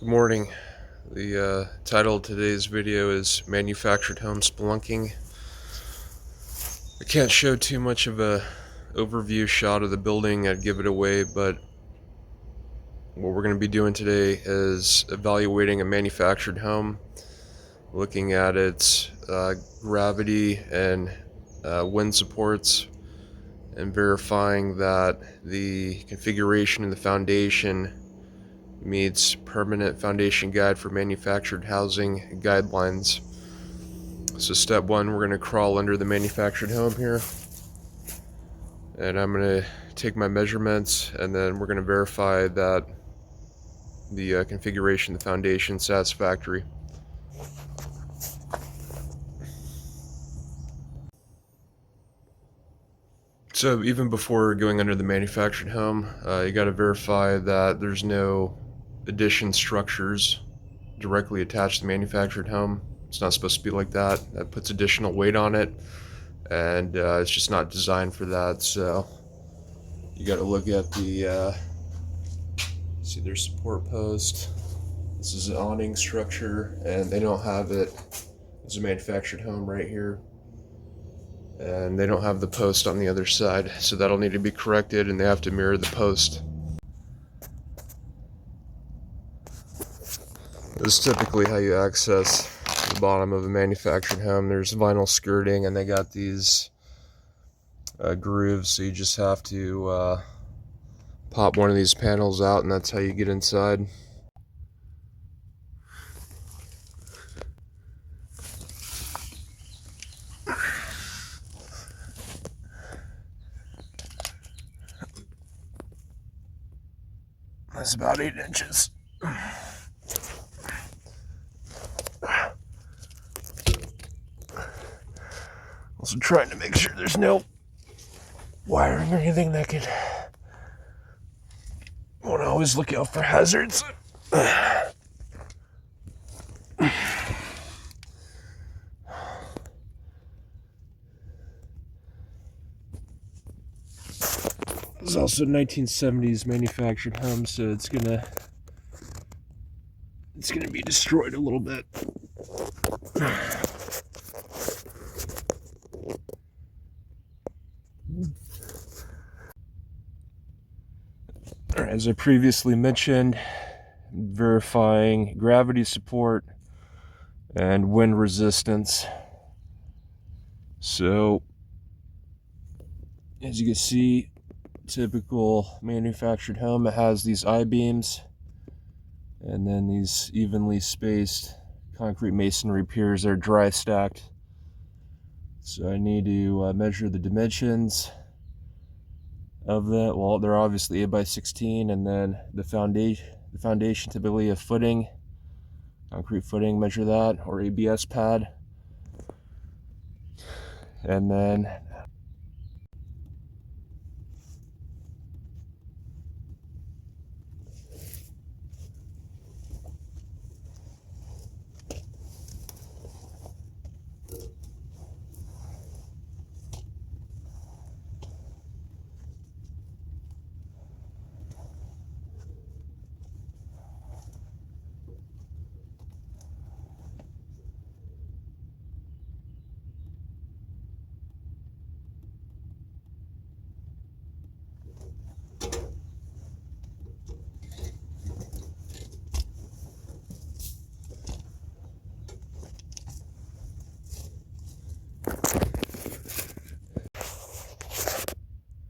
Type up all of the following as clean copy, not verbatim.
Good morning. The title of today's video is Manufactured Home Spelunking. I can't show too much of a overview shot of the building, I'd give it away, but what we're going to be doing today is evaluating a manufactured home, looking at its gravity and wind supports, and verifying that the configuration of the foundation meets Permanent Foundation Guide for Manufactured Housing guidelines. So step one, we're going to crawl under the manufactured home here, and I'm going to take my measurements, and then we're going to verify that the configuration of the foundation is satisfactory. So even before going under the manufactured home, you got to verify that there's no addition structures directly attached to the manufactured home. It's not supposed to be like that. That puts additional weight on it, and it's just not designed for that. So you got to look at the see their support post. This is an awning structure, and they don't have it as a manufactured home right here, and they don't have the post on the other side, so that'll need to be corrected, and they have to mirror the post. This is typically how you access the bottom of a manufactured home. There's vinyl skirting, and they got these grooves, so you just have to pop one of these panels out, and that's how you get inside. That's about 8 inches. Also trying to make sure there's no wiring or anything that could... Want to always look out for hazards. It's also 1970s manufactured home, so it's gonna be destroyed a little bit. As I previously mentioned, verifying gravity support and wind resistance. So, as you can see, typical manufactured home, it has these I-beams and then these evenly spaced concrete masonry piers. They're dry stacked. So I need to measure the dimensions of that. Well, they're obviously 8x16, and then the foundation typically a footing, concrete footing, measure that, or ABS pad, and then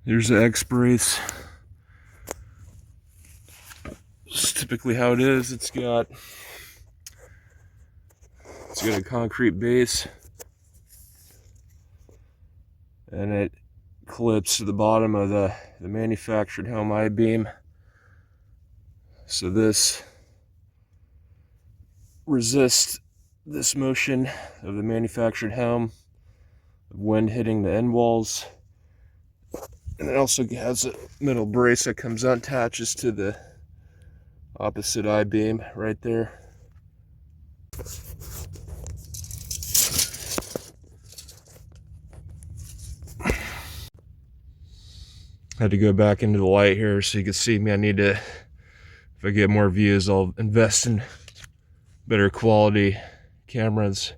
here's the X-brace. This is typically how it is. It's got a concrete base, and it clips to the bottom of the manufactured home I-beam. So this resists this motion of the manufactured home, wind hitting the end walls. And it also has a metal brace that comes out, attaches to the opposite I-beam right there. Had to go back into the light here so you can see me. I need to if I get more views, I'll invest in better quality cameras.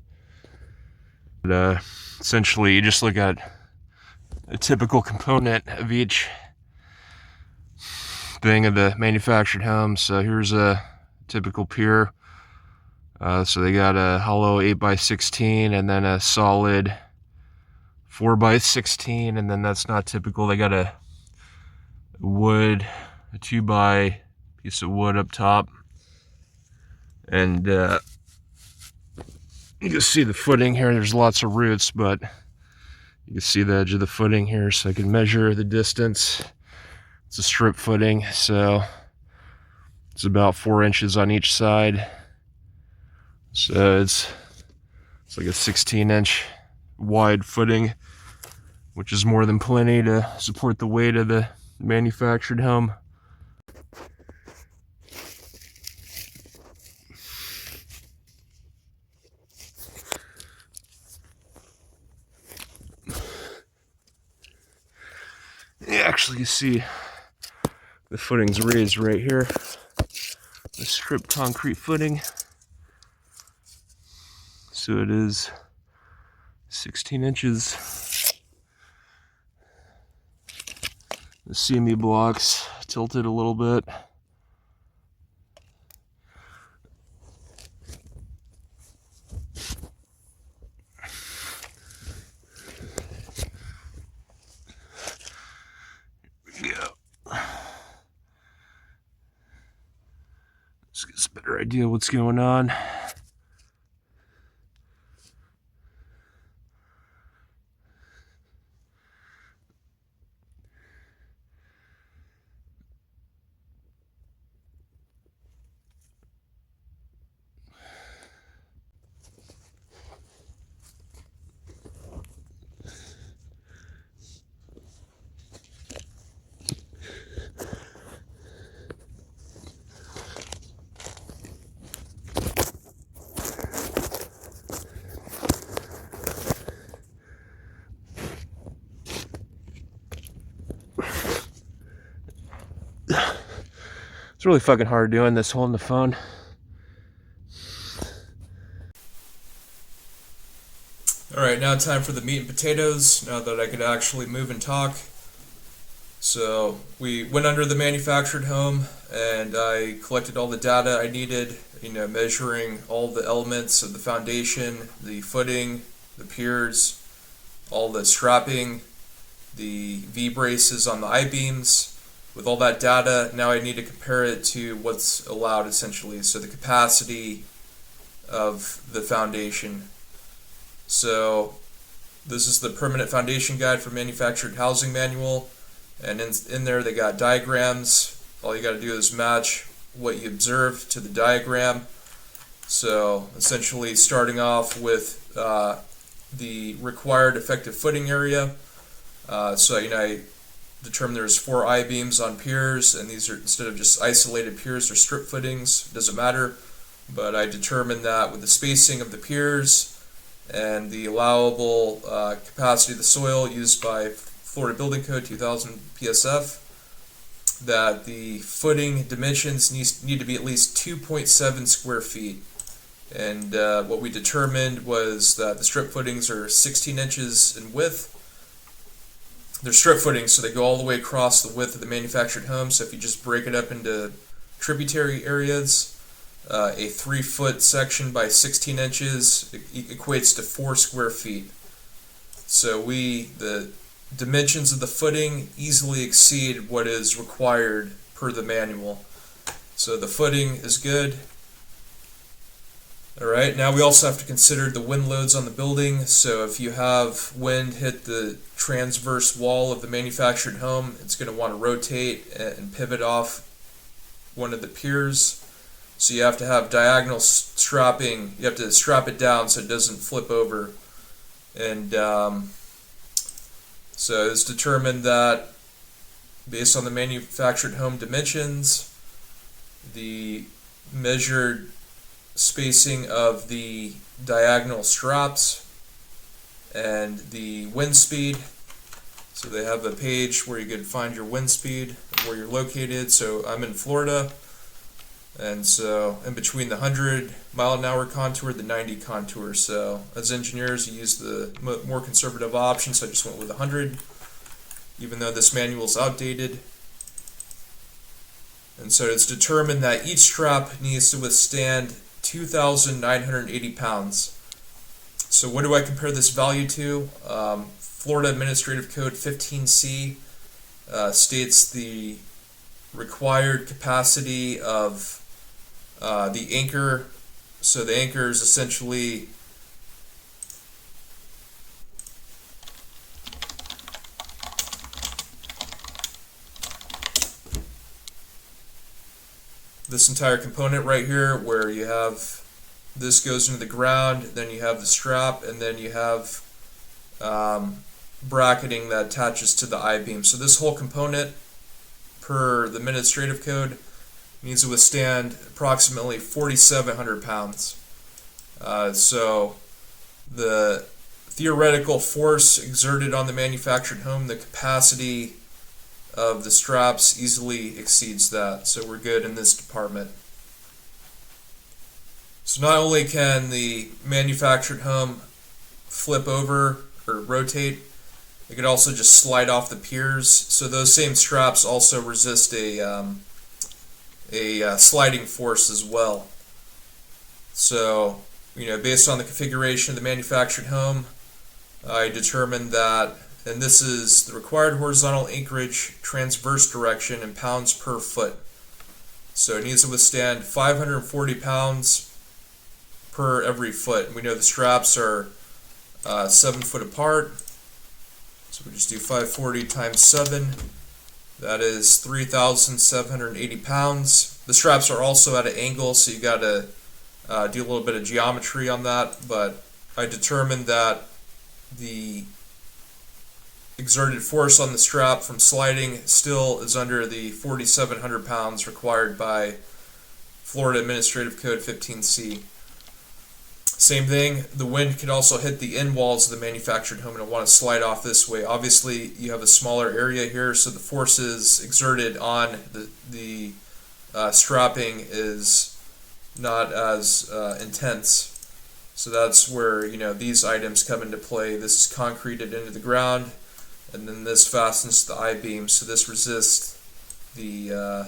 But essentially, you just look at a typical component of each thing of the manufactured home. So here's a typical pier. So they got a hollow 8x16 and then a solid 4x16, and then that's not typical. They got a 2x piece of wood up top, and you can see the footing here. There's lots of roots, but you can see the edge of the footing here, so I can measure the distance. It's a strip footing, so it's about 4 inches on each side. So it's like a 16-inch wide footing, which is more than plenty to support the weight of the manufactured home. Yeah, actually, you see the footing's raised right here. The stripped concrete footing. So it is 16 inches. The CME blocks tilted a little bit. Yeah. Let's get a better idea what's going on. It's really fucking hard doing this holding the phone. Alright, now time for the meat and potatoes, now that I could actually move and talk. So we went under the manufactured home and I collected all the data I needed, measuring all the elements of the foundation, the footing, the piers, all the strapping, the V-braces on the I-beams. With all that data, now I need to compare it to what's allowed, essentially, so the capacity of the foundation. So this is the permanent foundation guide for manufactured housing manual, and in there they got diagrams. All you got to do is match what you observe to the diagram. So essentially starting off with the required effective footing area. So I determined there's 4 I-beams on piers, and these are, instead of just isolated piers or strip footings, doesn't matter, but I determined that with the spacing of the piers and the allowable capacity of the soil used by Florida Building Code 2000 PSF, that the footing dimensions need to be at least 2.7 square feet. And what we determined was that the strip footings are 16 inches in width. They're strip footings, so they go all the way across the width of the manufactured home. So if you just break it up into tributary areas, a 3-foot section by 16 inches equates to 4 square feet. So the dimensions of the footing easily exceed what is required per the manual. So the footing is good. Alright, now we also have to consider the wind loads on the building. So if you have wind hit the transverse wall of the manufactured home, it's going to want to rotate and pivot off one of the piers. So you have to have diagonal strapping. You have to strap it down so it doesn't flip over. And so it's determined that based on the manufactured home dimensions, the measured spacing of the diagonal straps, and the wind speed. So they have a page where you can find your wind speed, where you're located. So I'm in Florida, And so in between the 100-mile-an-hour contour, the 90 contour. So as engineers, you use the more conservative option, so I just went with 100, even though this manual is outdated. And so it's determined that each strap needs to withstand 2,980 pounds. So what do I compare this value to? Florida Administrative Code 15C states the required capacity of the anchor. So the anchor is essentially this entire component right here, where you have this goes into the ground, then you have the strap, and then you have bracketing that attaches to the I-beam. So this whole component, per the administrative code, needs to withstand approximately 4,700 pounds. So the theoretical force exerted on the manufactured home, the capacity of the straps easily exceeds that. So we're good in this department. So not only can the manufactured home flip over or rotate, it could also just slide off the piers. So those same straps also resist a sliding force as well. So, based on the configuration of the manufactured home, I determined that, and this is the required horizontal anchorage transverse direction in pounds per foot. So it needs to withstand 540 pounds per every foot. We know the straps are 7 foot apart. So we just do 540 times 7. That is 3,780 pounds. The straps are also at an angle, so you got to do a little bit of geometry on that. But I determined that the exerted force on the strap from sliding still is under the 4,700 pounds required by Florida Administrative Code 15C. Same thing, the wind could also hit the end walls of the manufactured home and it'll want to slide off this way. Obviously, you have a smaller area here, so the forces exerted on the strapping is not as intense. So that's where these items come into play. This is concreted into the ground, and then this fastens to the I-beam. So this resists the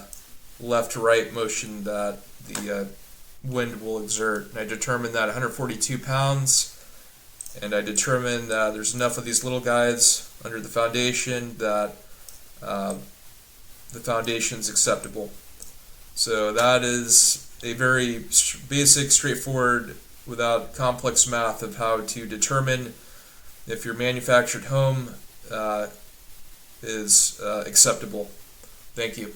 left to right motion that the wind will exert. And I determined that 142 pounds, and I determined that there's enough of these little guys under the foundation that the foundation is acceptable. So that is a very basic, straightforward, without complex math, of how to determine if your manufactured home is acceptable. Thank you.